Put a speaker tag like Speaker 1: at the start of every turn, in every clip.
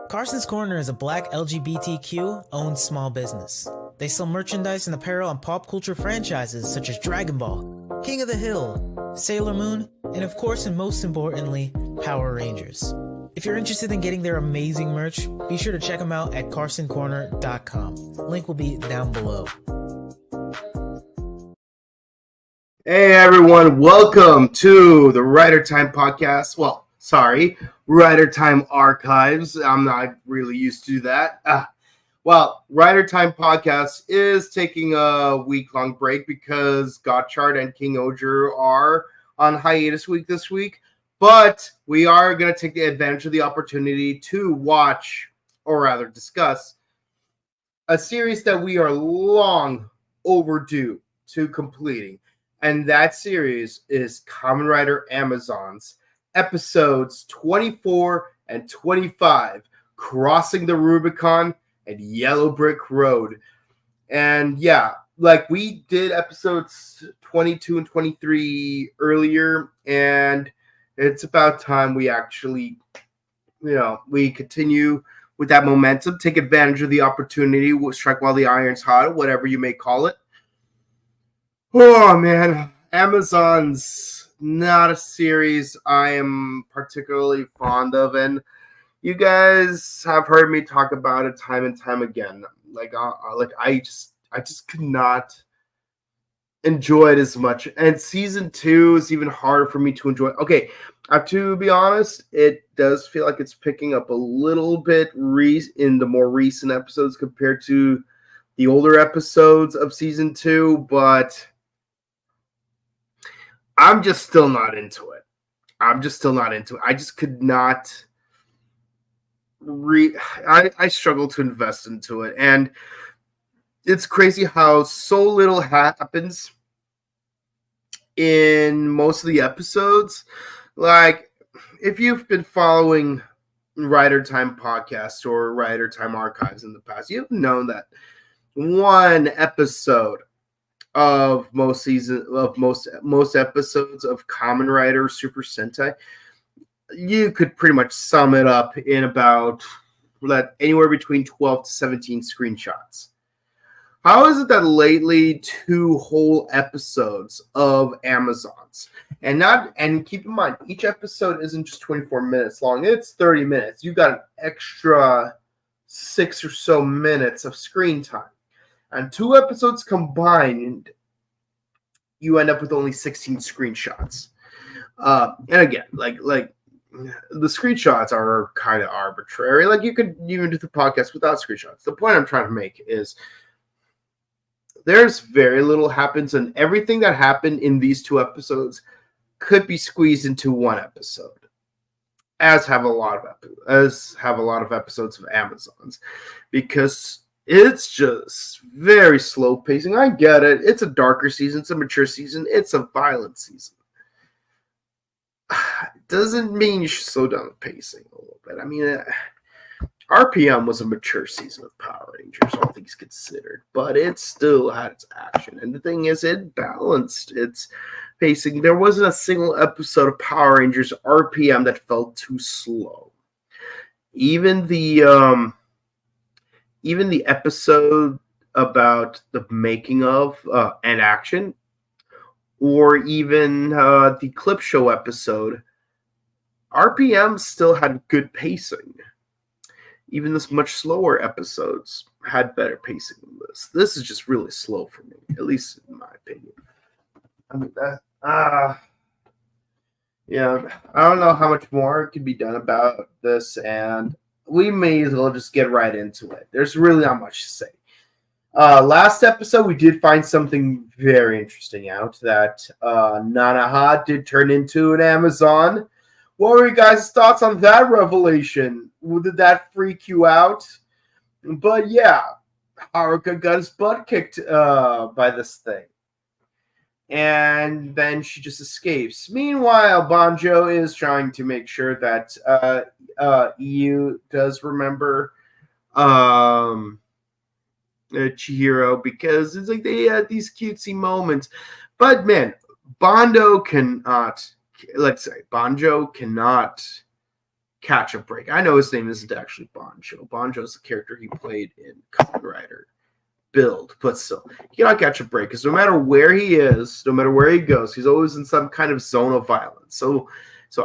Speaker 1: Carson's Corner is a black LGBTQ-owned small business. They sell merchandise and apparel on pop culture franchises such as Dragon Ball, King of the Hill, Sailor Moon, and of course and most importantly, Power Rangers. If you're interested in getting their amazing merch, be sure to check them out at carsoncorner.com. Link will be down below.
Speaker 2: Hey everyone, welcome to the Rider Time podcast. Rider Time Archives. I'm not really used to that. Rider Time podcast is taking a week-long break because Gotchard and King Oger are on hiatus this week. But we are going to take the advantage of the opportunity to watch, or rather discuss, a series that we are long overdue to completing. And that series is Kamen Rider Amazons, episodes 24 and 25, Crossing the Rubicon and Yellow Brick Road. And yeah, like we did episodes 22 and 23 earlier, and it's about time we actually, we continue with that momentum, take advantage of the opportunity, we'll strike while the iron's hot, whatever you may call it. Oh, man. Amazon's not a series I am particularly fond of, and you guys have heard me talk about it time and time again. I just could not enjoy it as much. And season 2 is even harder for me to enjoy. Okay, I have to be honest, it does feel like it's picking up a little bit in the more recent episodes compared to the older episodes of season 2, but I'm just still not into it. I just could not I struggle to invest into it. And it's crazy how so little happens in most of the episodes. Like, if you've been following Rider Time podcasts or Rider Time archives in the past, you've known that one episode of most episodes of Kamen Rider Super Sentai, you could pretty much sum it up in about anywhere between 12 to 17 screenshots. How is it that lately 2 whole episodes of Amazons, and keep in mind, each episode isn't just 24 minutes long, it's 30 minutes. You got an extra 6 or so minutes of screen time. And 2 episodes combined, you end up with only 16 screenshots. And again, like the screenshots are kind of arbitrary. Like, you could even do the podcast without screenshots. The point I'm trying to make is there's very little happens, and everything that happened in these 2 episodes could be squeezed into 1 episode, as have a lot of episodes of Amazons, because it's just very slow pacing. I get it. It's a darker season. It's a mature season. It's a violent season. It doesn't mean you should slow down the pacing a little bit. I mean, RPM was a mature season of Power Rangers, all things considered, but it still had its action. And the thing is, it balanced its pacing. There wasn't a single episode of Power Rangers RPM that felt too slow. Even the episode about the making of and action, or even the clip show episode, RPM still had good pacing. Even this much slower episodes had better pacing than this. This is just really slow for me, at least in my opinion. I mean, I don't know how much more can be done about this, and we may as well just get right into it. There's really not much to say. Last episode, we did find something very interesting out, that Nanaha did turn into an Amazon. What were you guys' thoughts on that revelation? Did that freak you out? But yeah, Haruka got his butt kicked by this thing. And then she just escapes. Meanwhile, Banjo is trying to make sure that EU does remember Chihiro, because it's like they had these cutesy moments. But man, Banjo cannot catch a break. I know his name isn't actually Banjo. Banjo's the character he played in Kamen Rider build, but still, he cannot catch a break because no matter where he is, no matter where he goes, he's always in some kind of zone of violence. So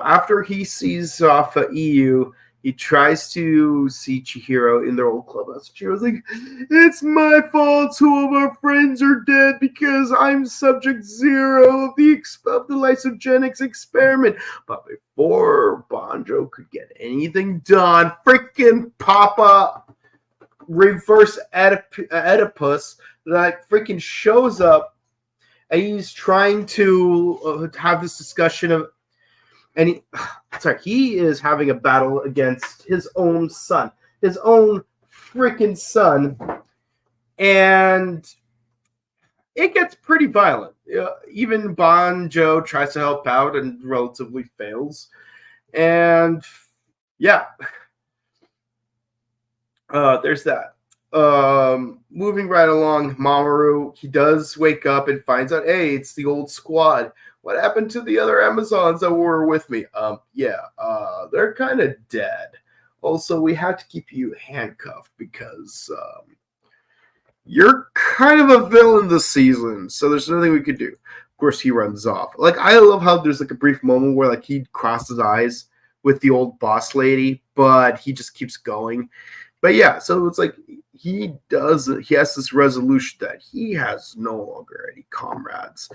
Speaker 2: after he sees off EU, he tries to see Chihiro in their old clubhouse. Chihiro's like, it's my fault 2 of our friends are dead because I'm subject 0 of the lysogenics experiment. But before Banjo could get anything done, freaking Papa reverse Oedipus that freaking shows up, and he's trying to have this discussion of, and he is having a battle against his own son, his own freaking son, and it gets pretty violent. Even Banjo tries to help out and relatively fails, and yeah. There's that. Moving right along, Mamoru, he does wake up and finds out, hey, it's the old squad. What happened to the other Amazons that were with me? They're kind of dead. Also, we have to keep you handcuffed because you're kind of a villain this season, so there's nothing we could do. Of course, he runs off. Like, I love how there's like a brief moment where like he crosses eyes with the old boss lady, but he just keeps going. But yeah, so it's like he has this resolution that he has no longer any comrades.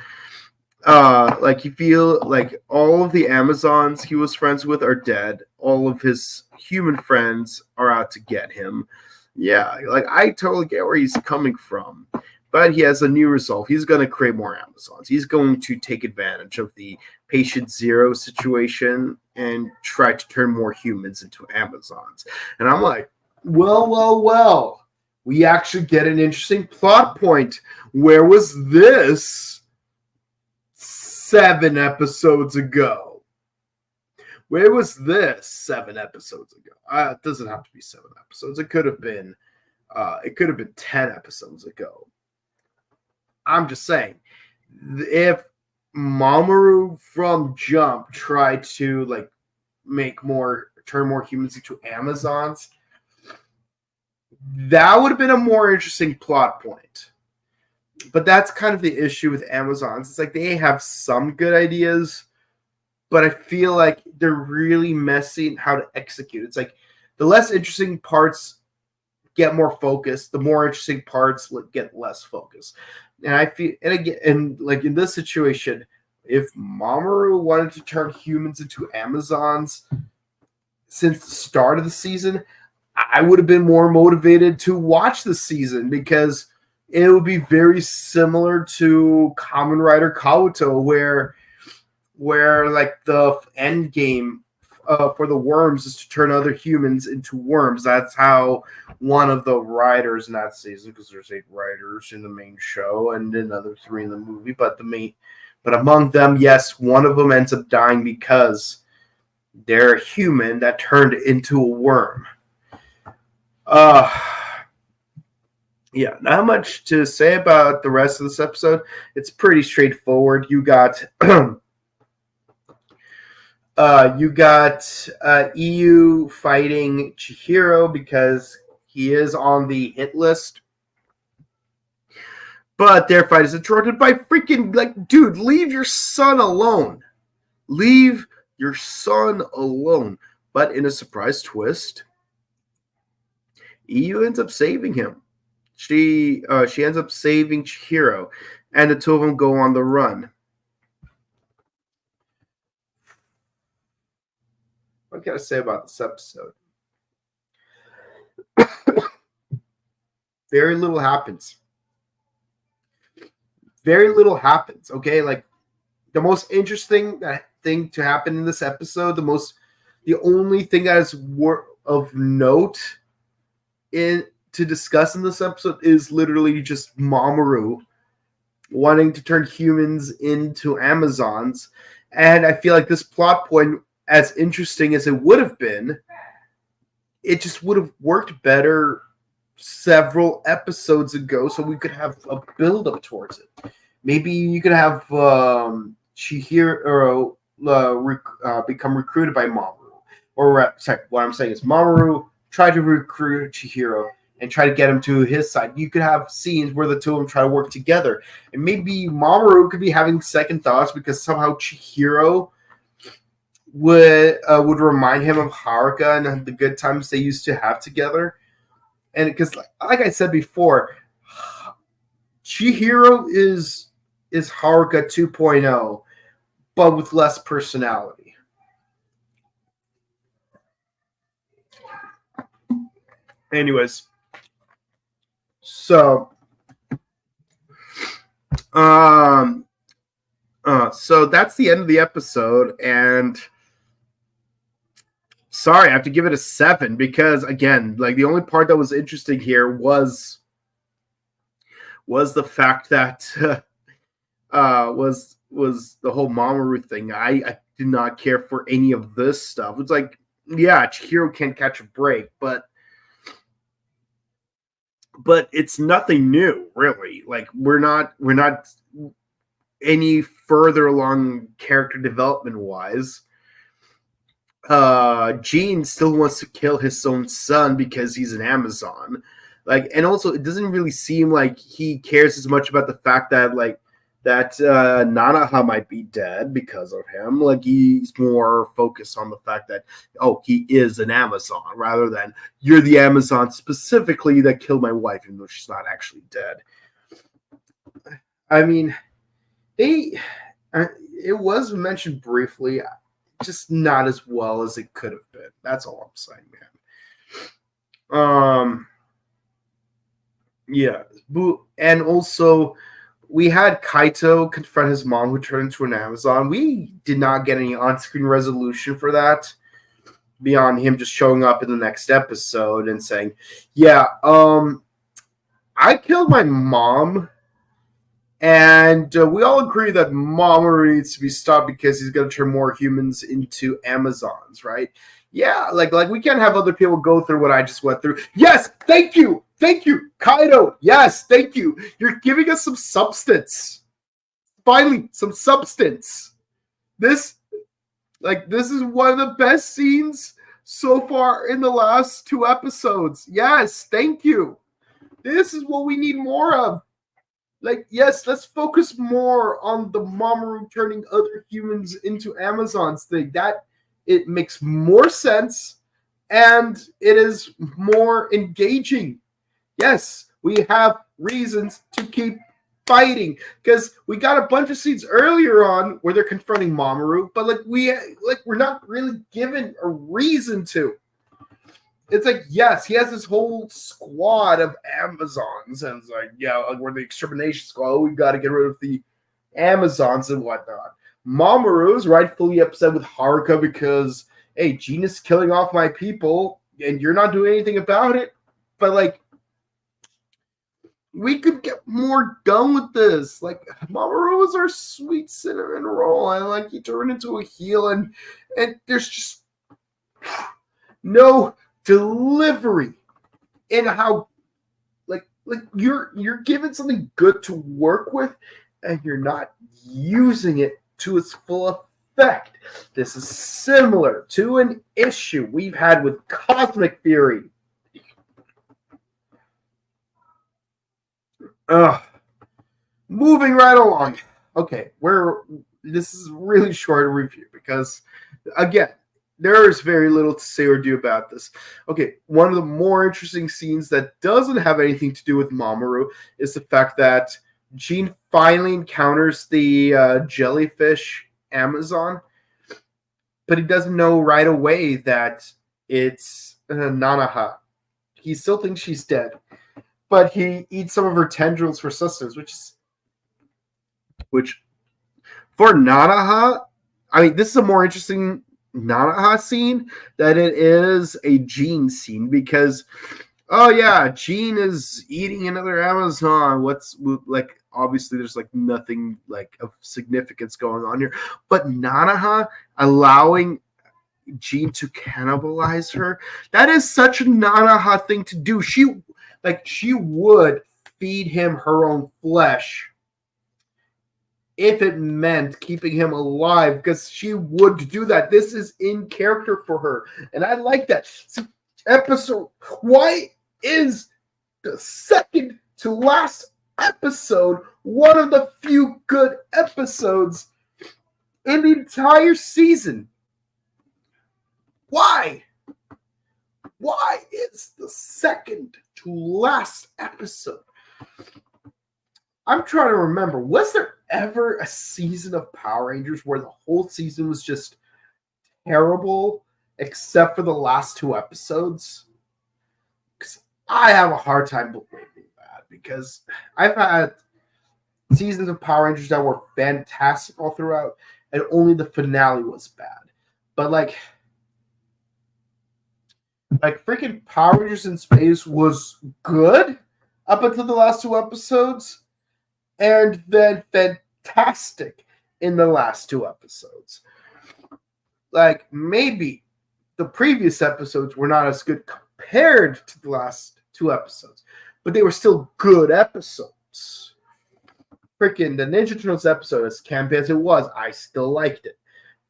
Speaker 2: Like you feel like all of the Amazons he was friends with are dead. All of his human friends are out to get him. Yeah, like I totally get where he's coming from. But he has a new resolve. He's going to create more Amazons. He's going to take advantage of the patient 0 situation and try to turn more humans into Amazons. And I'm like, well. We actually get an interesting plot point. Where was this 7 episodes ago? Where was this 7 episodes ago? It doesn't have to be 7 episodes. It could have been 10 episodes ago. I'm just saying, if Mamoru from Jump tried to like turn more humans into Amazons, that would have been a more interesting plot point. But that's kind of the issue with Amazons. It's like they have some good ideas, but I feel like they're really messy in how to execute. It's like the less interesting parts get more focus, the more interesting parts get less focus. And I feel, and again, and like in this situation, if Mamoru wanted to turn humans into Amazons since the start of the season, I would have been more motivated to watch the season because it would be very similar to Kamen Rider Kabuto, where like the end game for the worms is to turn other humans into worms. That's how one of the riders in that season, because there's 8 riders in the main show and another 3 in the movie, but among them, yes, one of them ends up dying because they're a human that turned into a worm. Yeah, not much to say about the rest of this episode. It's pretty straightforward. You got EU fighting Chihiro because he is on the hit list. But their fight is interrupted by freaking, like, dude, leave your son alone. Leave your son alone. But in a surprise twist, EU ends up saving him. She ends up saving Chihiro, and the 2 of them go on the run. What can I say about this episode? Very little happens. Very little happens, okay? Like, the most interesting thing to happen in this episode, the only thing that is of note to discuss in this episode is literally just Mamoru wanting to turn humans into Amazons. And I feel like this plot point, as interesting as it would have been, it just would have worked better several episodes ago so we could have a build-up towards it. Maybe you could have Chihiro become recruited by Mamoru. sorry, what I'm saying is Mamoru tried to recruit Chihiro and try to get him to his side. You could have scenes where the two of them try to work together. And maybe Mamoru could be having second thoughts because somehow Chihiro would remind him of Haruka and the good times they used to have together. And because, like I said before, Chihiro is Haruka 2.0, but with less personality. Anyways, so so that's the end of the episode, and sorry, I have to give it a 7 because, again, like the only part that was interesting here was the fact that was the whole Mamoru thing. I did not care for any of this stuff. It's like, yeah, Chihiro can't catch a break, but it's nothing new, really. Like we're not any further along character development wise. Gene still wants to kill his own son because he's an Amazon. Like, and also it doesn't really seem like he cares as much about the fact that Nanaha might be dead because of him. Like, he's more focused on the fact that, oh, he is an Amazon, rather than you're the Amazon specifically that killed my wife, even though she's not actually dead. I mean, it was mentioned briefly, just not as well as it could have been. That's all I'm saying, man. Yeah, and also we had Kaito confront his mom, who turned into an Amazon. We did not get any on-screen resolution for that, beyond him just showing up in the next episode and saying, "Yeah, I killed my mom, and we all agree that Mamoru needs to be stopped because he's going to turn more humans into Amazons, right? Yeah, like we can't have other people go through what I just went through. Yes, thank you, Kaito. Yes, thank you. You're giving us some substance. Finally, some substance. This is one of the best scenes so far in the last 2 episodes. Yes, thank you. This is what we need more of. Like, yes, let's focus more on the Mamoru turning other humans into Amazons thing. That it makes more sense and it is more engaging. Yes, we have reasons to keep fighting because we got a bunch of scenes earlier on where they're confronting Mamoru, but we're not really given a reason to. It's like, yes, he has this whole squad of Amazons, and it's like, yeah, like we're the extermination squad. We got to get rid of the Amazons and whatnot. Mamoru's rightfully upset with Haruka because, hey, Gene is killing off my people, and you're not doing anything about it. But like, we could get more done with this. Like, Mamoru is our sweet cinnamon roll, and like he turned into a heel, and there's just no delivery in how like you're given something good to work with and you're not using it to its full effect. This is similar to an issue we've had with Cosmic Fury. Moving right along. Okay, this is really short a review because, again, there is very little to say or do about this. Okay, one of the more interesting scenes that doesn't have anything to do with Mamoru is the fact that Gene finally encounters the jellyfish Amazon, but he doesn't know right away that it's Nanaha. He still thinks she's dead, but he eats some of her tendrils for sustenance, which for Nanaha, I mean, this is a more interesting Nanaha scene that it is a Gene scene because, oh yeah, Gene is eating another Amazon. What's like? Obviously, there's like nothing like of significance going on here, but Nanaha allowing Gene to cannibalize her, that is such a Nanaha thing to do. She would feed him her own flesh if it meant keeping him alive, because she would do that. This is in character for her, and I like that. So, episode, why is the second to last episode one of the few good episodes in the entire season? Why? Why is the second to last episode? I'm trying to remember. Was there ever a season of Power Rangers where the whole season was just terrible except for the last two episodes? Because I have a hard time believing that, because I've had seasons of Power Rangers that were fantastic all throughout, and only the finale was bad. But like freaking Power Rangers in Space was good up until the last two episodes, and then fantastic in the last two episodes. Like, maybe the previous episodes were not as good compared to the last two episodes, but they were still good episodes. Freaking the Ninja Turtles episode, as campy as it was, I still liked it.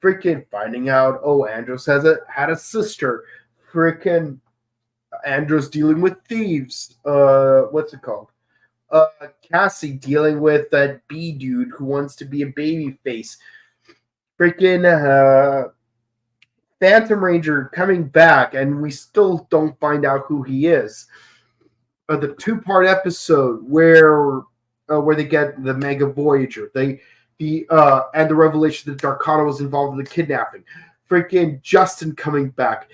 Speaker 2: Freaking finding out, Andros had a sister. Freaking Andros dealing with thieves. What's it called? Cassie dealing with that B dude who wants to be a baby face. Freaking Phantom Ranger coming back, and we still don't find out who he is. The two-part episode where they get the Mega Voyager, and the revelation that Darkana was involved in the kidnapping. Freaking Justin coming back,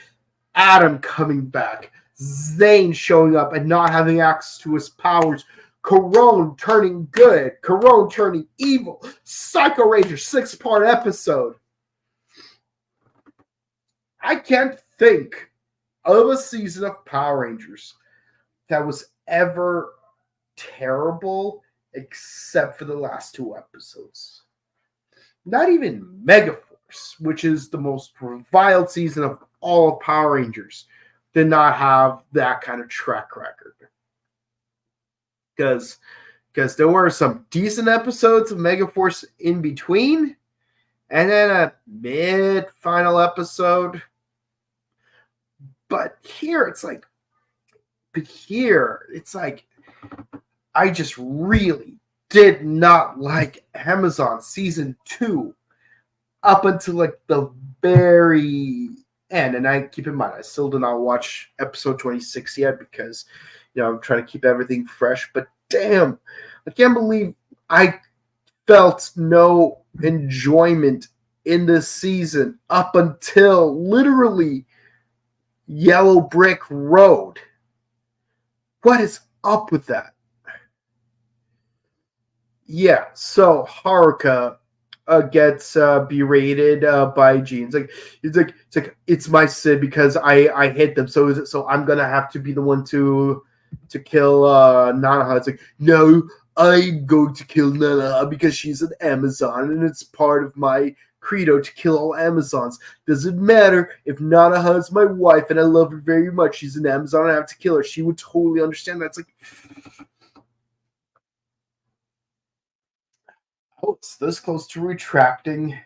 Speaker 2: Adam coming back, Zane showing up and not having access to his powers, Corone turning good, Corone turning evil, Psycho Ranger 6-part episode. I can't think of a season of Power Rangers that was ever terrible except for the last two episodes. Not even Megaforce, which is the most reviled season of all of Power Rangers, did not have that kind of track record. Because there were some decent episodes of Megaforce in between, and then a mid-final episode. But here it's like, I just really did not like Amazon Season 2 up until like the very end. And I keep in mind, I still did not watch episode 26 yet because, I'm trying to keep everything fresh. But damn, I can't believe I felt no enjoyment in this season up until literally Yellow Brick Road. What is up with that? Yeah, so Haruka gets berated by Gene. It's my sin because I hit them, so I'm gonna have to be the one to kill Nanaha. It's like, no, I'm going to kill Nanaha because she's an Amazon and it's part of my credo to kill all Amazons. Doesn't matter if Nanaha is my wife and I love her very much. She's an Amazon and I have to kill her. She would totally understand that. It's like, it's this close to retracting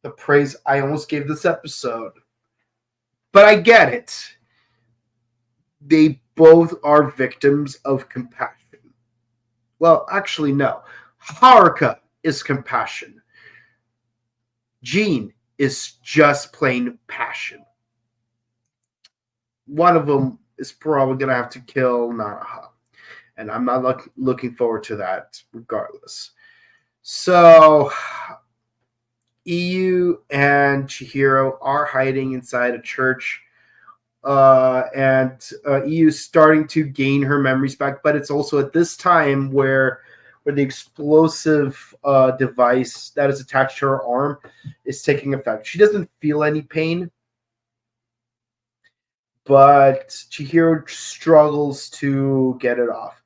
Speaker 2: the praise I almost gave this episode. But I get it. They both are victims of compassion. Well, actually, no. Haruka is compassion. Gene is just plain passion. One of them is probably going to have to kill Nanaha. And I'm not looking forward to that regardless. So, EU and Chihiro are hiding inside a church. And EU is starting to gain her memories back. But it's also at this time where the explosive device that is attached to her arm is taking effect. She doesn't feel any pain, but Chihiro struggles to get it off.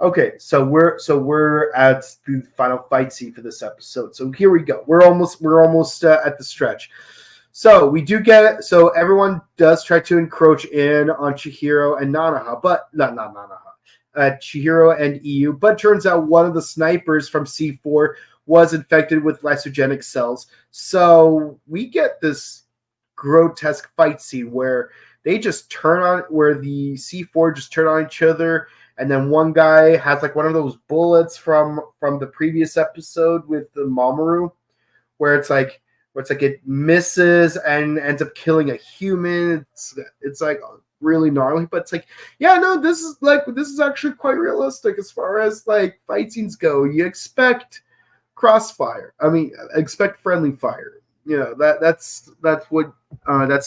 Speaker 2: Okay, so we're at the final fight scene for this episode. So here we go. We're almost at the stretch. So we do get it. So everyone does try to encroach in on Chihiro and Nanaha, but not Nanaha. Chihiro and EU, but turns out one of the snipers from C4 was infected with lysogenic cells. So we get this grotesque fight scene where they just turn on, where the C4 just turn on each other, and then one guy has like one of those bullets from the previous episode with the Mamoru, where it's like it misses and ends up killing a human. It's like really gnarly, but it's like, yeah, no, this is actually quite realistic as far as like fight scenes go. You expect crossfire. I mean, expect friendly fire. You know, that's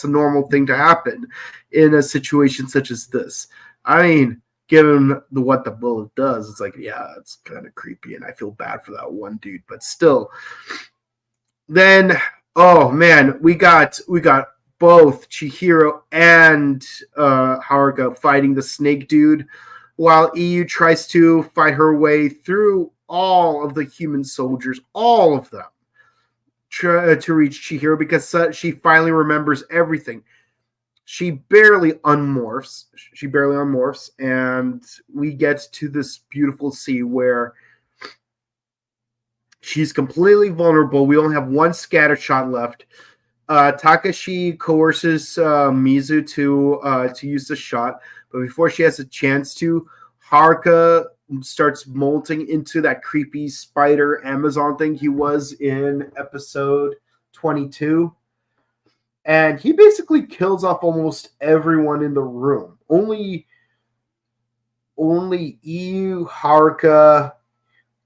Speaker 2: a normal thing to happen in a situation such as this. I mean, given what the bullet does, it's like, yeah, it's kind of creepy, and I feel bad for that one dude, but still. Then, oh man, we got both Chihiro and Haruka fighting the snake dude, while EU tries to fight her way through all of the human soldiers, all of them, to reach Chihiro, because she finally remembers everything. She barely unmorphs, and we get to this beautiful scene where she's completely vulnerable. We only have one scatter shot left. Takashi coerces Mizu to use the shot, but before she has a chance to, Haruka starts molting into that creepy spider Amazon thing he was in episode 22. And he basically kills off almost everyone in the room. Only Iu, Haruka,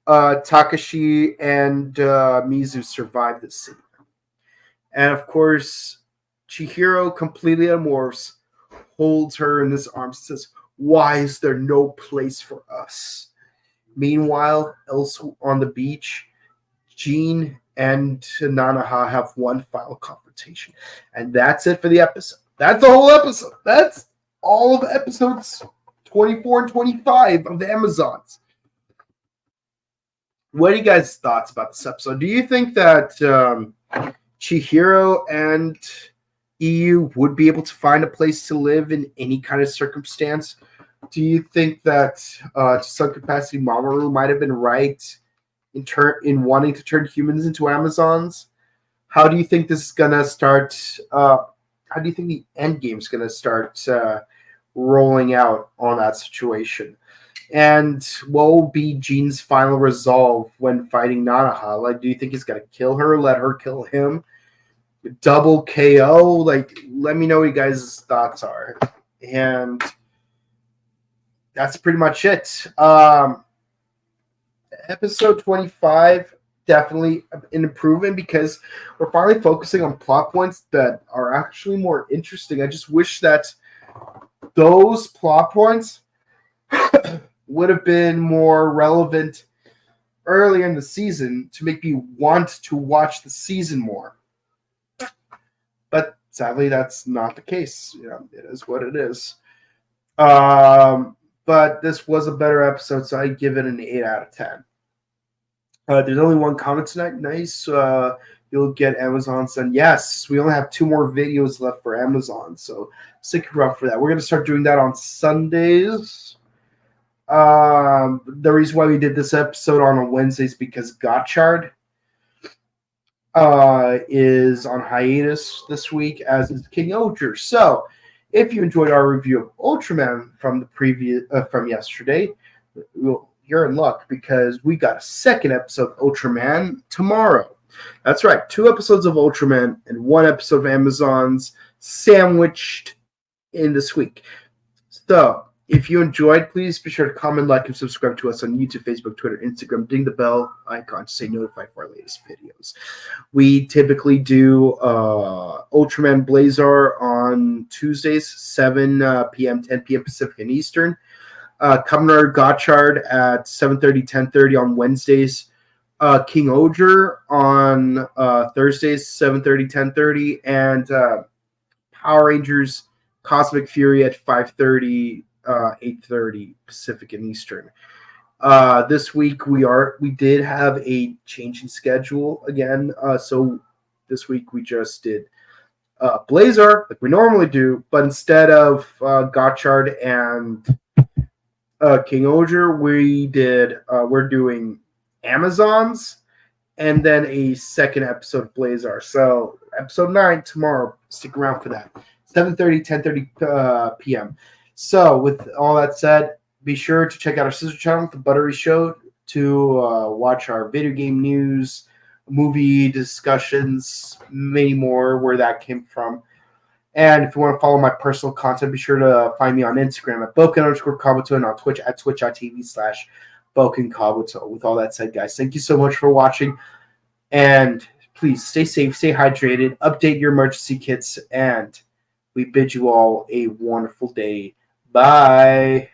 Speaker 2: Takashi, and Mizu survive this scene. And of course, Chihiro completely unmorphs, holds her in his arms, and says, "Why is there no place for us?" Meanwhile, elsewhere on the beach, Jean and Nanaha have one final confrontation. And that's it for the episode. That's the whole episode. That's all of episodes 24 and 25 of the Amazons. What are you guys' thoughts about this episode? Do you think that Chihiro and EU would be able to find a place to live in any kind of circumstance? Do you think that to some capacity Mamoru might have been right in wanting to turn humans into Amazons? How do you think this is gonna start? How do you think the end game is gonna start rolling out on that situation? And what will be Jean's final resolve when fighting Nanaha? Like, do you think he's gonna kill her, let her kill him, double KO? Like, let me know what you guys' thoughts are. And that's pretty much it. Episode 25, definitely an improvement because we're finally focusing on plot points that are actually more interesting. I just wish that those plot points would have been more relevant earlier in the season to make me want to watch the season more. But sadly, that's not the case. You know, it is what it is. But this was a better episode, so I give it an 8 out of 10. There's only one comment tonight. Nice. You'll get Amazons. And yes, we only have 2 more videos left for Amazon, so stick around for that. We're going to start doing that on Sundays. The reason why we did this episode on a Wednesday is because Gotchard is on hiatus this week, as is King Oger. So, if you enjoyed our review of Ultraman from yesterday, you're in luck because we got a second episode of Ultraman tomorrow. That's right, 2 episodes of Ultraman and 1 episode of Amazons sandwiched in this week. So, if you enjoyed, please be sure to comment, like, and subscribe to us on YouTube, Facebook, Twitter, Instagram. Ding the bell icon to stay notified for our latest videos. We typically do Ultraman Blazar on Tuesdays, 7 p.m., 10 p.m. Pacific and Eastern. Kamen Rider Gotchard at 7:30, 10:30 on Wednesdays. King Oger on Thursdays, 7:30, 10:30. And Power Rangers Cosmic Fury at 5:30, 8:30 Pacific and Eastern. This week we did have a change in schedule again. So this week we just did Blazar like we normally do, but instead of Gotchard and King Oger, we're doing Amazons and then a second episode of Blazar. So episode 9 tomorrow. Stick around for that. 7:30, 10:30 p.m. So with all that said, be sure to check out our sister channel, The Buttery Show, to watch our video game news, movie discussions, many more, where that came from. And if you want to follow my personal content, be sure to find me on Instagram at Boken_Kabuto and on Twitch at twitch.tv/BokenKabuto. With all that said, guys, thank you so much for watching. And please stay safe, stay hydrated, update your emergency kits, and we bid you all a wonderful day. Bye.